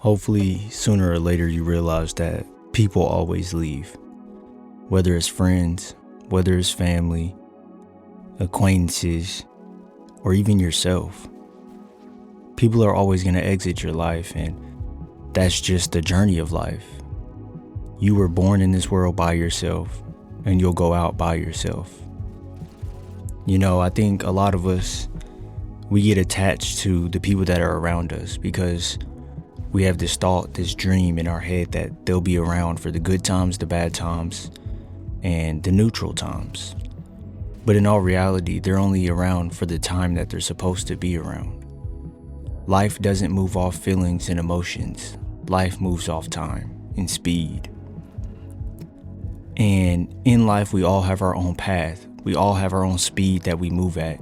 Hopefully, sooner or later you realize that people always leave. Whether it's friends, whether it's family, acquaintances, or even yourself. People are always going to exit your life, and that's just the journey of life. You were born in this world by yourself, and you'll go out by yourself. I think a lot of us, we get attached to the people that are around us because we have this thought, this dream in our head that they'll be around for the good times, the bad times, and the neutral times. But in all reality, they're only around for the time that they're supposed to be around. Life doesn't move off feelings and emotions. Life moves off time and speed. And in life, we all have our own path. We all have our own speed that we move at.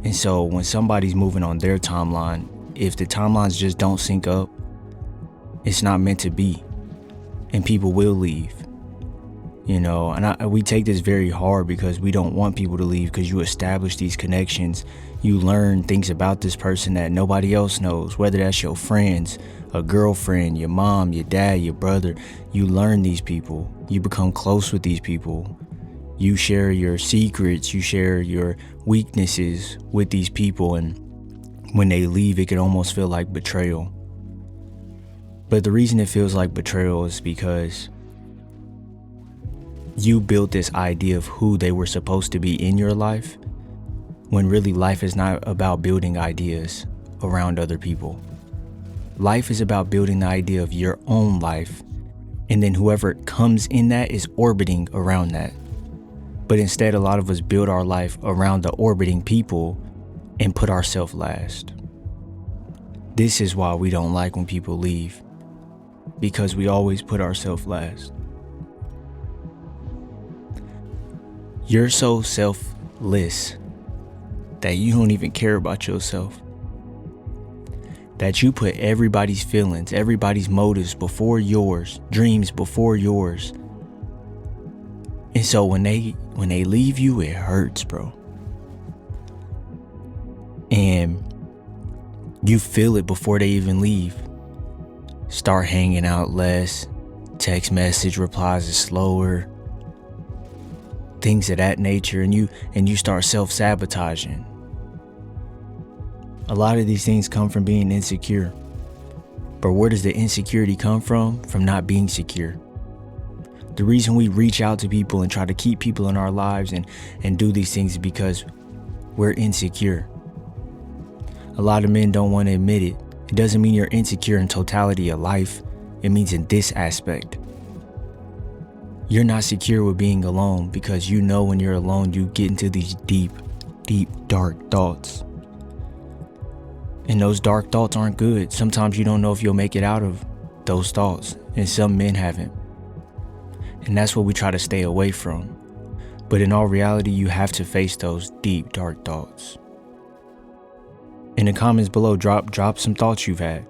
And so when somebody's moving on their timeline, if the timelines just don't sync up, it's not meant to be. And people will leave. And we take this very hard because we don't want people to leave, because you establish these connections. You learn things about this person that nobody else knows, whether that's your friends, a girlfriend, your mom, your dad, your brother. You learn these people. You become close with these people. You share your secrets. You share your weaknesses with these people. And when they leave, it can almost feel like betrayal. But the reason it feels like betrayal is because you built this idea of who they were supposed to be in your life, when really life is not about building ideas around other people. Life is about building the idea of your own life, and then whoever comes in that is orbiting around that. But instead, a lot of us build our life around the orbiting people and put ourselves last. This is why we don't like when people leave, because we always put ourselves last. You're so selfless that you don't even care about yourself. That you put everybody's feelings, everybody's motives before yours, dreams before yours. And so when they leave you, it hurts, bro. And you feel it before they even leave. Start hanging out less, text message replies is slower, things of that nature, and you start self-sabotaging. A lot of these things come from being insecure. But where does the insecurity come from? From not being secure. The reason we reach out to people and try to keep people in our lives and do these things is because we're insecure. A lot of men don't want to admit it. It doesn't mean you're insecure in totality of life. It means in this aspect. You're not secure with being alone because when you're alone, you get into these deep, dark thoughts. And those dark thoughts aren't good. Sometimes you don't know if you'll make it out of those thoughts. And some men haven't. And that's what we try to stay away from. But in all reality, you have to face those deep, dark thoughts. In the comments below, drop some thoughts you've had.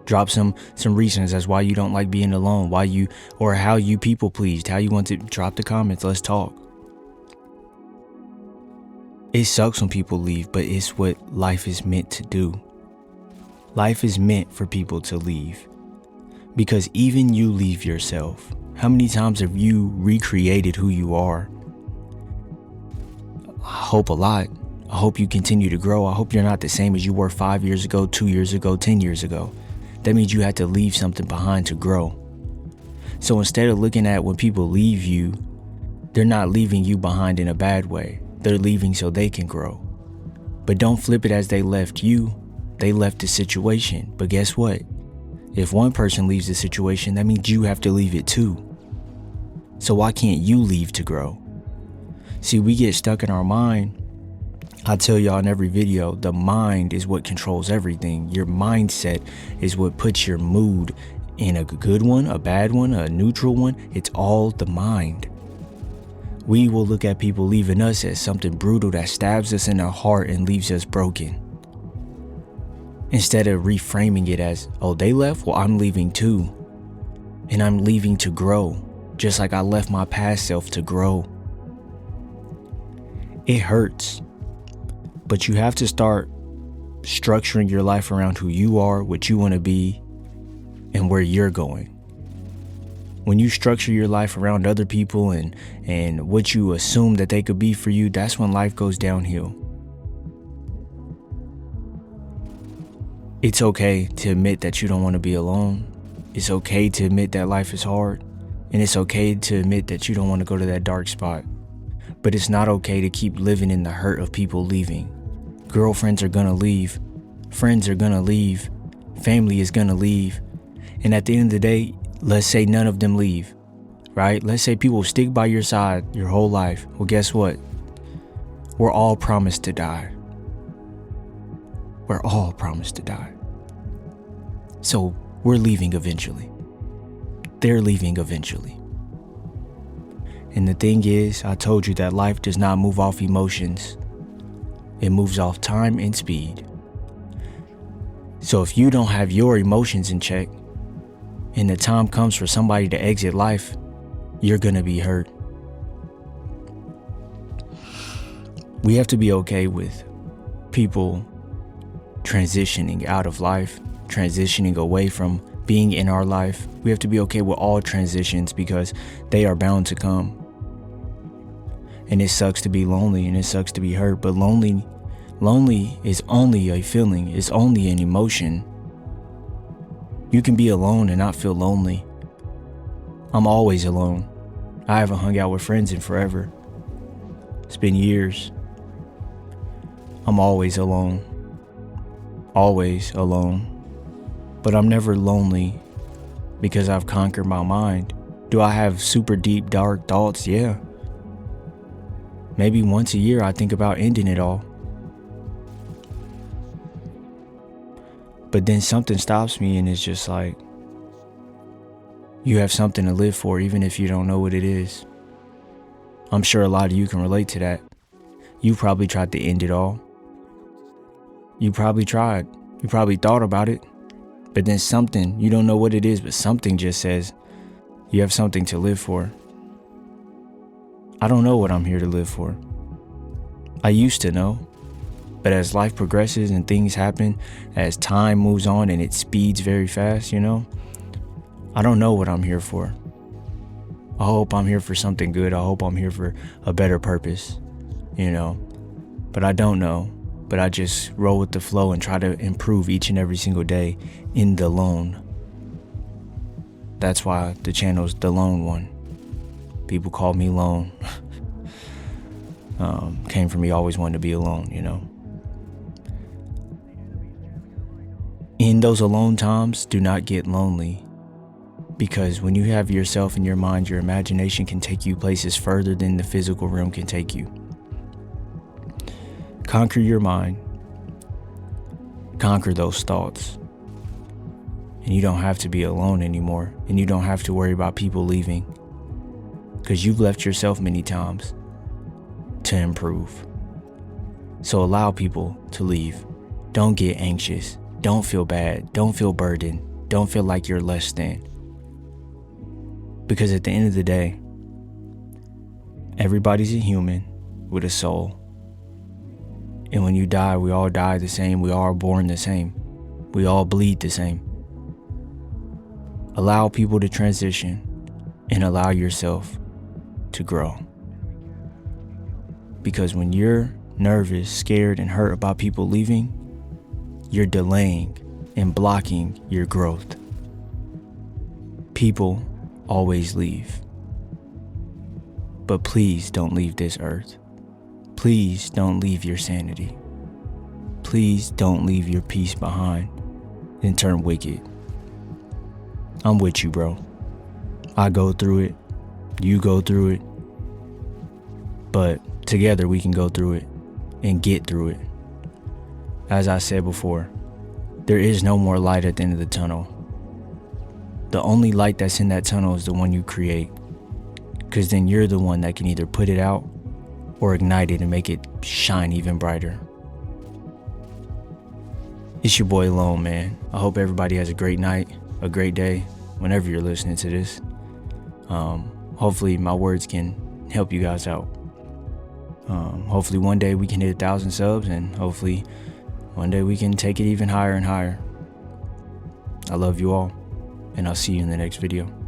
Drop some reasons as why you don't like being alone, or how you people pleased, how you want to. Drop the comments, let's talk. It sucks when people leave, but it's what life is meant to do. Life is meant for people to leave. Because even you leave yourself. How many times have you recreated who you are? I hope a lot. I hope you continue to grow. I hope you're not the same as you were 5 years ago, 2 years ago, 10 years ago. That means you had to leave something behind to grow. So instead of looking at when people leave you, they're not leaving you behind in a bad way. They're leaving so they can grow. But don't flip it as they left you. They left the situation. But guess what? If one person leaves the situation, that means you have to leave it too. So why can't you leave to grow? See, we get stuck in our mind. I tell y'all in every video, the mind is what controls everything. Your mindset is what puts your mood in a good one, a bad one, a neutral one. It's all the mind. We will look at people leaving us as something brutal that stabs us in our heart and leaves us broken. Instead of reframing it as, oh, they left? Well, I'm leaving too. And I'm leaving to grow, just like I left my past self to grow. It hurts. But you have to start structuring your life around who you are, what you want to be, and where you're going. When you structure your life around other people and what you assume that they could be for you, that's when life goes downhill. It's okay to admit that you don't want to be alone. It's okay to admit that life is hard. And it's okay to admit that you don't want to go to that dark spot. But it's not okay to keep living in the hurt of people leaving. Girlfriends are gonna leave. Friends are gonna leave. Family is gonna leave. And at the end of the day, let's say none of them leave, right? Let's say people stick by your side your whole life. Well, guess what? We're all promised to die. We're all promised to die. So we're leaving eventually. They're leaving eventually. And the thing is, I told you that life does not move off emotions. It moves off time and speed. So if you don't have your emotions in check, and the time comes for somebody to exit life, you're gonna be hurt. We have to be okay with people transitioning out of life, transitioning away from being in our life. We have to be okay with all transitions because they are bound to come. And it sucks to be lonely and it sucks to be hurt, but lonely is only a feeling, it's only an emotion. You can be alone and not feel lonely. I'm always alone. I haven't hung out with friends in forever. It's been years. I'm always alone. Always alone. But I'm never lonely because I've conquered my mind. Do I have super deep, dark thoughts? Yeah. Maybe once a year I think about ending it all. But then something stops me and it's just like, you have something to live for even if you don't know what it is. I'm sure a lot of you can relate to that. You probably tried to end it all. You probably tried. You probably thought about it. But then something, you don't know what it is, but something just says, you have something to live for. I don't know what I'm here to live for. I used to know. But as life progresses and things happen, as time moves on and it speeds very fast, I don't know what I'm here for. I hope I'm here for something good. I hope I'm here for a better purpose, But I don't know. But I just roll with the flow and try to improve each and every single day in the lone. That's why the channel's The Lone One. People call me Lone. Came from me always wanting to be alone, In those alone times, do not get lonely. Because when you have yourself in your mind, your imagination can take you places further than the physical realm can take you. Conquer your mind. Conquer those thoughts. And you don't have to be alone anymore. And you don't have to worry about people leaving. Because you've left yourself many times to improve. So allow people to leave. Don't get anxious. Don't feel bad. Don't feel burdened. Don't feel like you're less than. Because at the end of the day, everybody's a human with a soul. And when you die, we all die the same. We all are born the same. We all bleed the same. Allow people to transition and allow yourself to grow. Because when you're nervous, scared, and hurt about people leaving, you're delaying and blocking your growth. People always leave. But please don't leave this earth. Please don't leave your sanity. Please don't leave your peace behind and turn wicked. I'm with you, bro. I go through it. You go through it. But together we can go through it and get through it. As I said before, there is no more light at the end of the tunnel. The only light that's in that tunnel is the one you create. Because then you're the one that can either put it out or ignite it and make it shine even brighter. It's your boy Lone, man. I hope everybody has a great night, a great day, whenever you're listening to this. Hopefully my words can help you guys out. Hopefully one day we can hit 1,000 subs, and hopefully one day we can take it even higher and higher. I love you all. and I'll see you in the next video.